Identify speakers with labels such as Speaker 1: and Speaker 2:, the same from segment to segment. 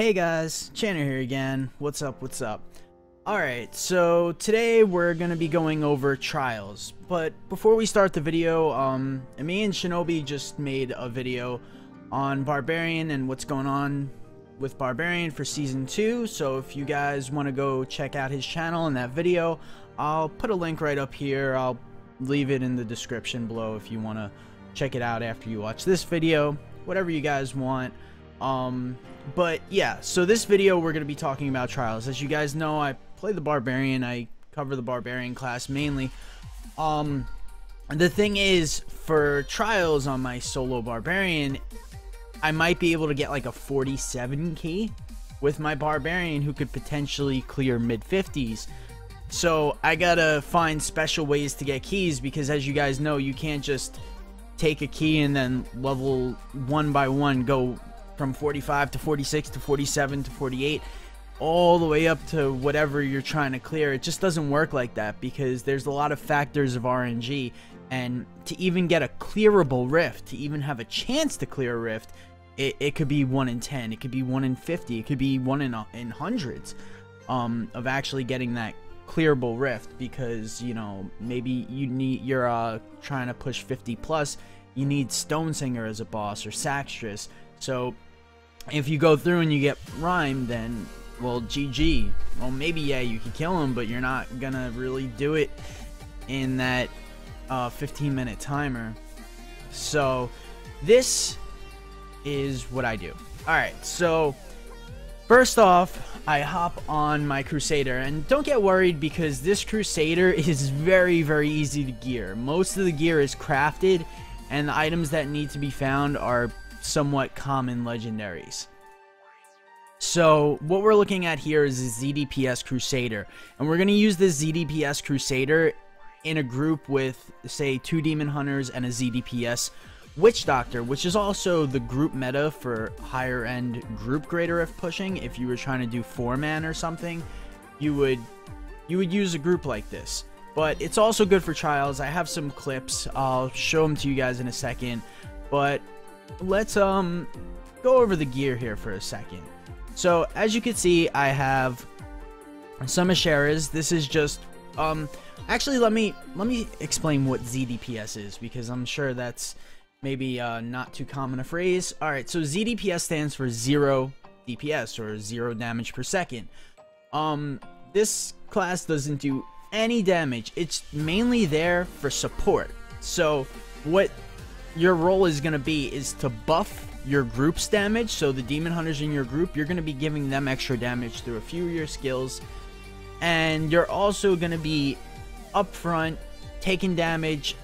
Speaker 1: Hey guys, Channer here again. What's up, what's up? Alright, so today we're gonna be going over trials. But before we start the video, me and Shinobi just made a video on Barbarian and what's going on with Barbarian for Season 2. So if you guys want to go check out his channel and that video, I'll put a link right up here. I'll leave it in the description below if you want to check it out after you watch this video. Whatever you guys want. But yeah, so this video we're going to be talking about trials. As you guys know, I play the Barbarian. I cover the Barbarian class mainly. The thing is, for trials on my solo Barbarian, I might be able to get like a 47 key with my Barbarian who could potentially clear mid-50s. So I gotta find special ways to get keys, because as you guys know, you can't just take a key and then level one by one go from 45 to 46 to 47 to 48 all the way up to whatever you're trying to clear. It just doesn't work like that, because there's a lot of factors of RNG, and to even get a clearable rift, to even have a chance to clear a rift, it could be 1 in 10, it could be 1 in 50, it could be 1 in hundreds of actually getting that clearable rift, because you know, maybe you're trying to push 50 plus, you need Stone Singer as a boss or Saxtress. So if you go through and you get Rhyme, then well, GG. Well, maybe yeah, you can kill him, but you're not gonna really do it in that 15-minute timer. So this is what I do. Alright, so first off, I hop on my Crusader, and don't get worried, because this Crusader is very, very easy to gear. Most of the gear is crafted, and the items that need to be found are somewhat common legendaries. So what we're looking at here is a Zdps Crusader, and we're going to use this Zdps Crusader in a group with, say, 2 Demon Hunters and a Zdps Witch Doctor, which is also the group meta for higher end group greater if pushing. If you were trying to do 4-man or something, you would use a group like this. But it's also good for trials. I have some clips, I'll show them to you guys in a second, but let's go over the gear here for a second. So as you can see, I have some Asheras. This is just actually let me explain what ZDPS is, because I'm sure that's maybe not too common a phrase. Alright, so ZDPS stands for 0 DPS, or 0 damage per second. This class doesn't do any damage. It's mainly there for support. So what your role is going to be is to buff your group's damage. So the Demon Hunters in your group, you're going to be giving them extra damage through a few of your skills, and you're also going to be up front taking damage,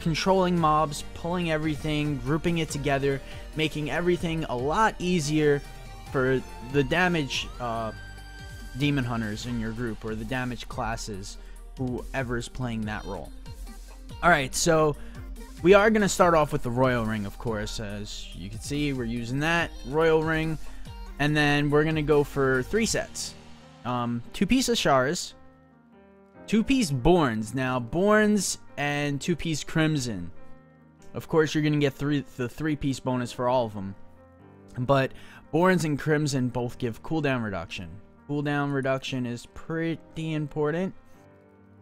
Speaker 1: controlling mobs, pulling everything, grouping it together, making everything a lot easier for the damage Demon Hunters in your group, or the damage classes, whoever is playing that role. Alright, so we are going to start off with the Royal Ring, of course. As you can see, we're using that Royal Ring, and then we're going to go for 3 sets. 2-piece Asharas, 2-piece Borns. Now, Borns and 2-piece Crimson. Of course, you're going to get the 3-piece bonus for all of them. But Borns and Crimson both give cooldown reduction. Cooldown reduction is pretty important.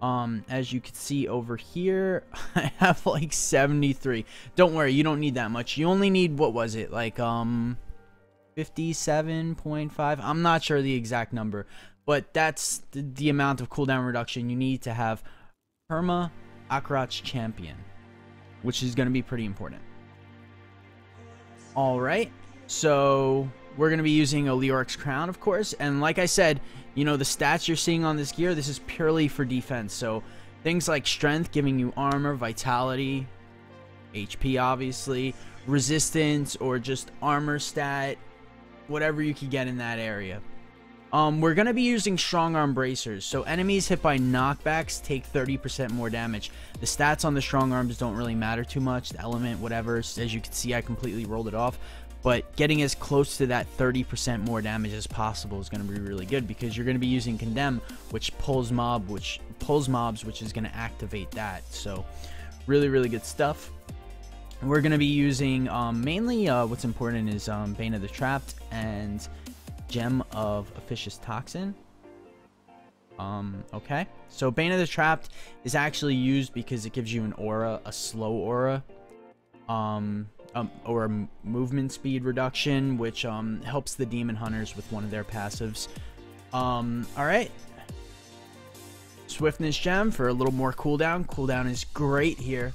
Speaker 1: As you can see over here, I have like 73. Don't worry, you don't need that much. You only need, what was it, like 57.5? I'm not sure the exact number, but that's the amount of cooldown reduction you need to have Perma Akrach Champion, which is going to be pretty important. Alright, so we're going to be using a Leoric's Crown, of course, and like I said, you know, the stats you're seeing on this gear, this is purely for defense. So things like strength, giving you armor, vitality, HP obviously, resistance, or just armor stat, whatever you could get in that area. We're going to be using strong arm bracers, so enemies hit by knockbacks take 30% more damage. The stats on the strong arms don't really matter too much, the element, whatever. As you can see, I completely rolled it off. But getting as close to that 30% more damage as possible is going to be really good, because you're going to be using Condemn, which pulls mobs, which is going to activate that. So really, really good stuff. We're going to be using mainly what's important is Bane of the Trapped and Gem of Officious Toxin. Okay, so Bane of the Trapped is actually used because it gives you an aura, a slow aura, or a movement speed reduction, which helps the demon hunters with one of their passives. Alright, Swiftness Gem for a little more cooldown. Cooldown is great here.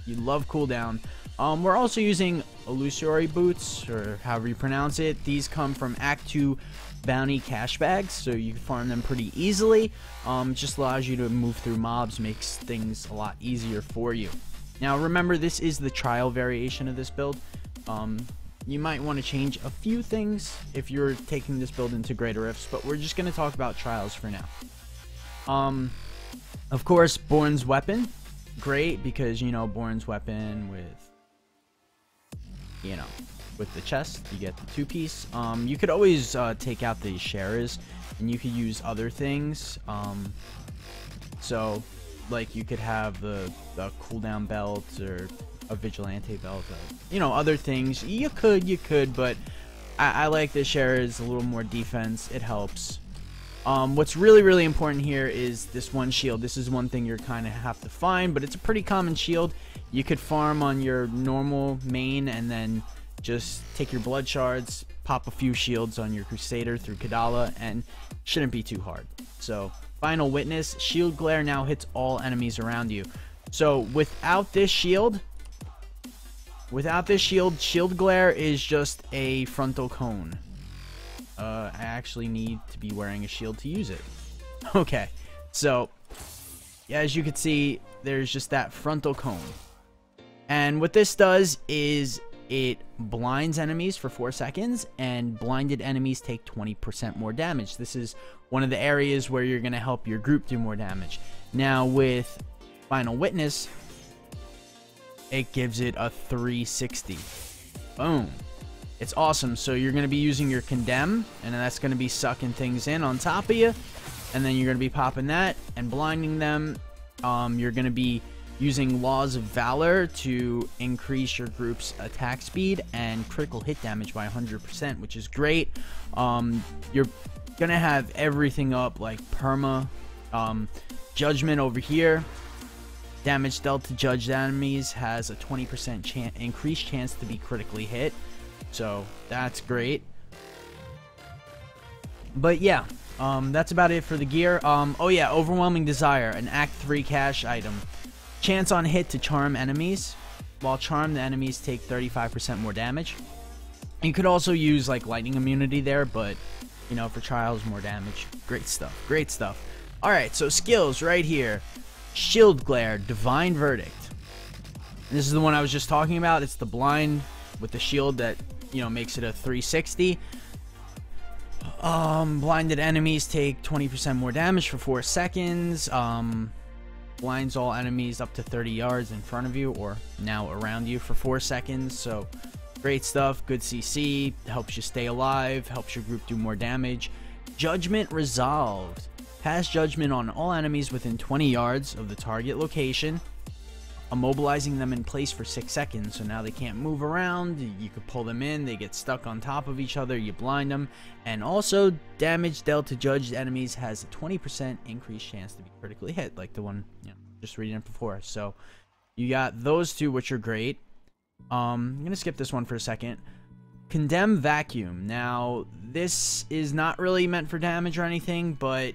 Speaker 1: You love cooldown. We're also using Illusory Boots, or however you pronounce it. These come from Act 2 bounty cash bags, so you can farm them pretty easily. Just allows you to move through mobs, makes things a lot easier for you. Now remember, this is the trial variation of this build. You might want to change a few things if you're taking this build into greater rifts, but we're just going to talk about trials for now. Of course, Born's Weapon, great, because, you know, Born's Weapon with the chest, you get the 2-piece. You could always take out the sharers, and you could use other things. So, like, you could have the cooldown belt or a vigilante belt, you know, other things. You could, but I like the sharers, a little more defense. It helps. What's really important here is this one shield. This is one thing you're kind of have to find, but it's a pretty common shield. You could farm on your normal main and then just take your blood shards, pop a few shields on your Crusader through Kadala, and shouldn't be too hard. So, Final Witness, shield glare now hits all enemies around you. So, without this shield, shield glare is just a frontal cone. I actually need to be wearing a shield to use it. Okay, so, yeah, as you can see, there's just that frontal cone. And what this does is it blinds enemies for 4 seconds, and blinded enemies take 20% more damage. This is one of the areas where you're going to help your group do more damage. Now, with Final Witness, it gives it a 360. Boom. It's awesome. So you're going to be using your Condemn, and that's going to be sucking things in on top of you. And then you're going to be popping that and blinding them. You're going to be using Laws of Valor to increase your group's attack speed and critical hit damage by 100%, which is great. You're gonna have everything up, like perma, judgment over here. Damage dealt to judged enemies has a 20% increased chance to be critically hit, so that's great. But yeah, that's about it for the gear. Oh yeah, Overwhelming Desire, an Act 3 cash item. Chance on hit to charm enemies. While charmed, the enemies take 35% more damage. You could also use like lightning immunity there, but you know, for trials, more damage. Great stuff. Great stuff. Alright, so skills right here. Shield Glare, Divine Verdict. And this is the one I was just talking about. It's the blind with the shield that, you know, makes it a 360. Blinded enemies take 20% more damage for 4 seconds. Blinds all enemies up to 30 yards in front of you or now around you for 4 seconds. So great stuff. Good CC, helps you stay alive, helps your group do more damage. Judgment Resolved, pass judgment on all enemies within 20 yards of the target location, immobilizing them in place for 6 seconds. So now they can't move around. You could pull them in, they get stuck on top of each other, you blind them. And also, damage dealt to judged enemies has a 20% increased chance to be critically hit, like the one, you know, just reading it before. So you got those two, which are great. I'm gonna skip this one for a second. Condemn Vacuum. Now, this is not really meant for damage or anything, but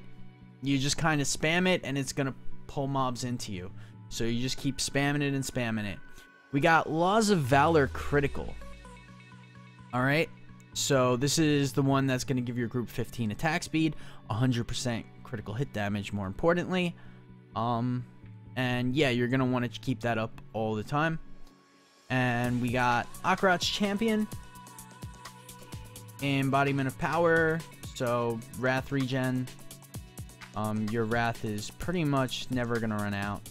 Speaker 1: you just kind of spam it and it's gonna pull mobs into you. So you just keep spamming it and spamming it. We got Laws of Valor Critical. Alright, so this is the one that's going to give your group 15 attack speed, 100% critical hit damage, more importantly. And yeah, you're going to want to keep that up all the time. And we got Akarat's Champion. Embodiment of Power. So, Wrath regen. Your Wrath is pretty much never going to run out.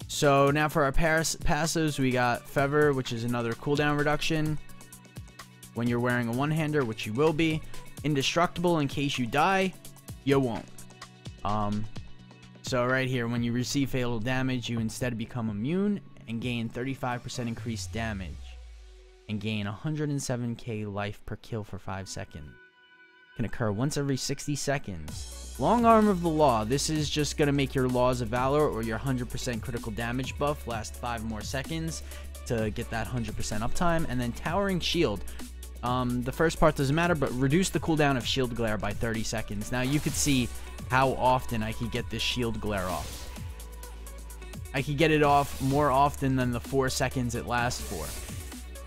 Speaker 1: So now for our passives, we got Feather, which is another cooldown reduction when you're wearing a one-hander, which you will be. Indestructible, in case you die, you won't. So right here, when you receive fatal damage, you instead become immune and gain 35% increased damage, and gain 107k life per kill for 5 seconds. Can occur once every 60 seconds. Long Arm of the Law. This is just going to make your Laws of Valor or your 100% critical damage buff last 5 more seconds to get that 100% uptime. And then Towering Shield. The first part doesn't matter, but reduce the cooldown of shield glare by 30 seconds. Now you could see how often I could get this shield glare off. I could get it off more often than the 4 seconds it lasts for,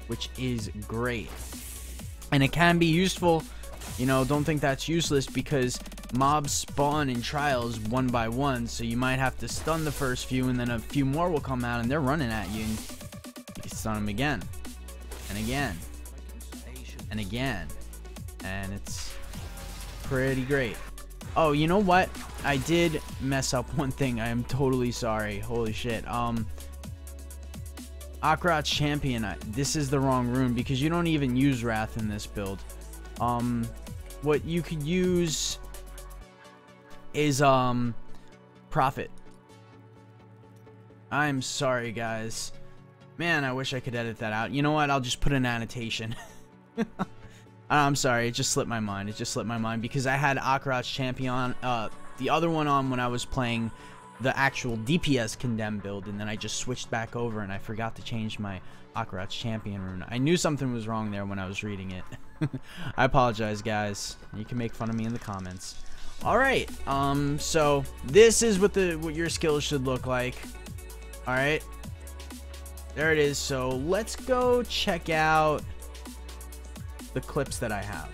Speaker 1: which is great. And it can be useful. You know, don't think that's useless, because mobs spawn in trials one by one, so you might have to stun the first few, and then a few more will come out and they're running at you, and you can stun them again and again and again, and it's pretty great. Oh, you know what? I did mess up one thing. I am totally sorry. Holy shit. Akrot's Champion. This is the wrong rune, because you don't even use Wrath in this build. What you could use is Prophet. I'm sorry, guys. Man, I wish I could edit that out. You know what? I'll just put an annotation. I'm sorry, it just slipped my mind. It just slipped my mind because I had Akrot's Champion, the other one on when I was playing the actual DPS Condemn build, and then I just switched back over and I forgot to change my Akrot's Champion rune. I knew something was wrong there when I was reading it. I apologize, guys. You can make fun of me in the comments. Alright, so this is what your skills should look like. Alright. There it is. So let's go check out the clips that I have.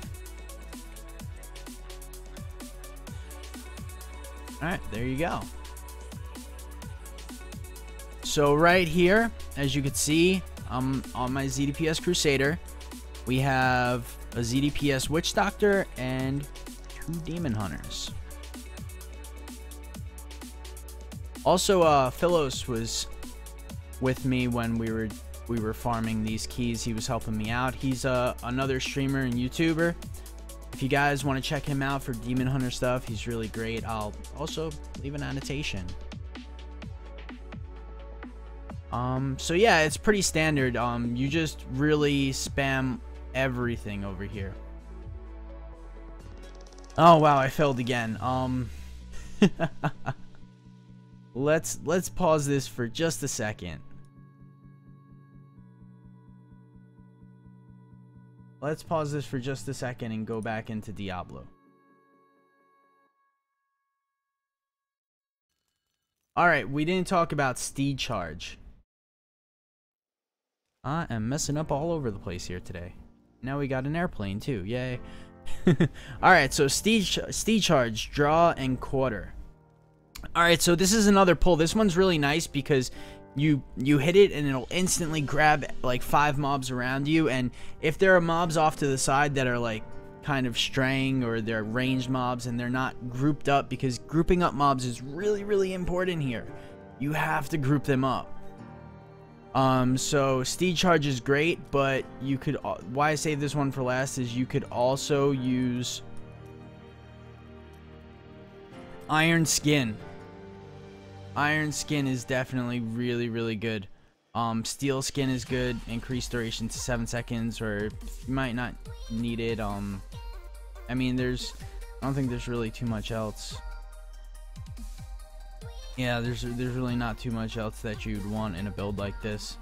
Speaker 1: Alright, there you go. So right here, as you can see, on my ZDPS Crusader, we have a ZDPS Witch Doctor and 2 Demon Hunters. Also, Philos was with me when we were farming these keys. He was helping me out. He's another streamer and YouTuber. If you guys want to check him out for Demon Hunter stuff, he's really great. I'll also leave an annotation. So yeah, it's pretty standard. You just really spam everything over here. Oh wow, I failed again. Let's pause this for just a second. Let's pause this for just a second and go back into Diablo. Alright, we didn't talk about Steed Charge. I am messing up all over the place here today. Now we got an airplane too, yay. Alright, so Steed Charge, Draw, and Quarter. Alright, so this is another pull. This one's really nice because you hit it and it'll instantly grab like 5 mobs around you, and if there are mobs off to the side that are like kind of straying, or they're ranged mobs and they're not grouped up, because grouping up mobs is really important here. You have to group them up. So Steed Charge is great, but you could, why I save this one for last is you could also use Iron Skin. Iron Skin is definitely really good. Steel Skin is good, increased duration to 7 seconds, or you might not need it. I mean, I don't think there's really too much else. Yeah, there's really not too much else that you'd want in a build like this.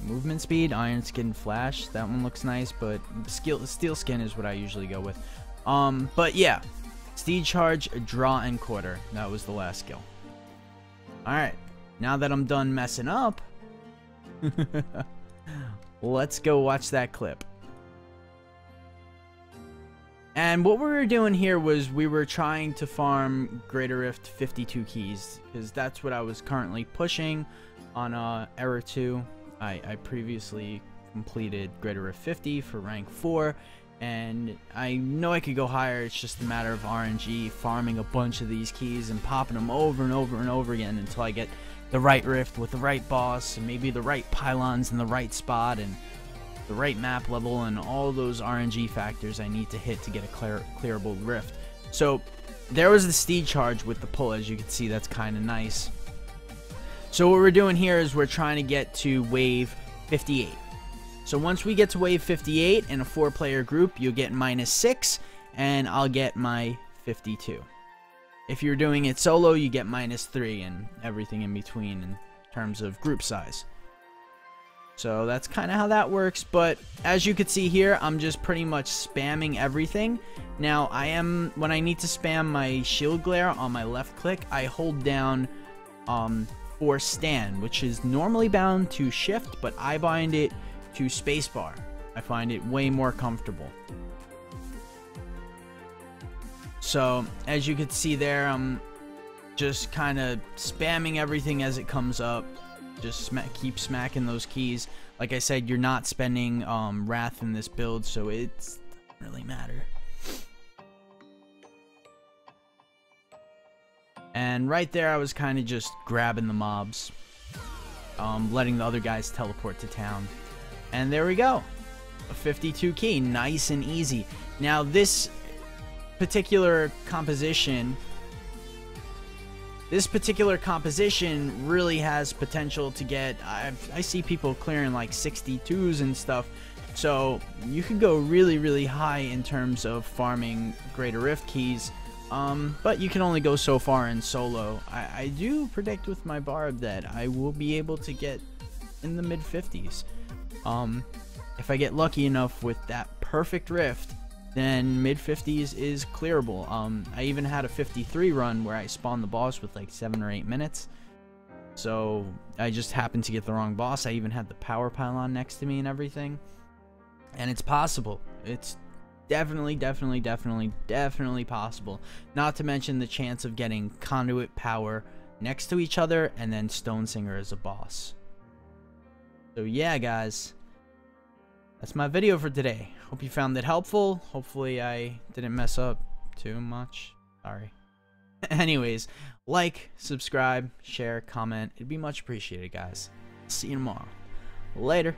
Speaker 1: Movement speed, Iron Skin, Flash, that one looks nice, but Steel Skin is what I usually go with. But yeah, Steed Charge, Draw, and Quarter. That was the last skill. Alright, now that I'm done messing up, let's go watch that clip. And what we were doing here was we were trying to farm Greater Rift 52 keys, because that's what I was currently pushing on Era 2. I previously completed Greater Rift 50 for rank 4, and I know I could go higher. It's just a matter of RNG, farming a bunch of these keys and popping them over and over and over again until I get the right rift with the right boss, and maybe the right pylons in the right spot, and the right map level, and all those RNG factors I need to hit to get a clearable rift. So there was the Steed Charge with the pull. As you can see, that's kind of nice. So what we're doing here is we're trying to get to wave 58. So once we get to wave 58 in a 4-player group, you'll get -6, and I'll get my 52. If you're doing it solo, you get -3 and everything in between in terms of group size. So that's kind of how that works, but as you can see here, I'm just pretty much spamming everything. Now, when I need to spam my shield glare on my left click, I hold down for stand, which is normally bound to shift, but I bind it to spacebar. I find it way more comfortable. So as you can see there, I'm just kind of spamming everything as it comes up. Just keep smacking those keys. Like I said, you're not spending wrath in this build, so it doesn't really matter. And right there, I was kind of just grabbing the mobs, letting the other guys teleport to town. And there we go. A 52 key, nice and easy. Now this particular composition really has potential to get, I see people clearing like 62s and stuff, so you could go really, really high in terms of farming Greater Rift keys, but you can only go so far in solo. I do predict with my Barb that I will be able to get in the mid-50s. If I get lucky enough with that perfect Rift, then mid-50s is clearable. I even had a 53 run where I spawned the boss with like 7 or 8 minutes. So I just happened to get the wrong boss. I even had the power pylon next to me and everything. And it's possible. It's definitely possible. Not to mention the chance of getting Conduit Power next to each other and then Stone Singer as a boss. So yeah, guys. That's my video for today. Hope you found it helpful. Hopefully I didn't mess up too much. Sorry. Anyways, like, subscribe, share, comment. It'd be much appreciated, guys. See you tomorrow. Later.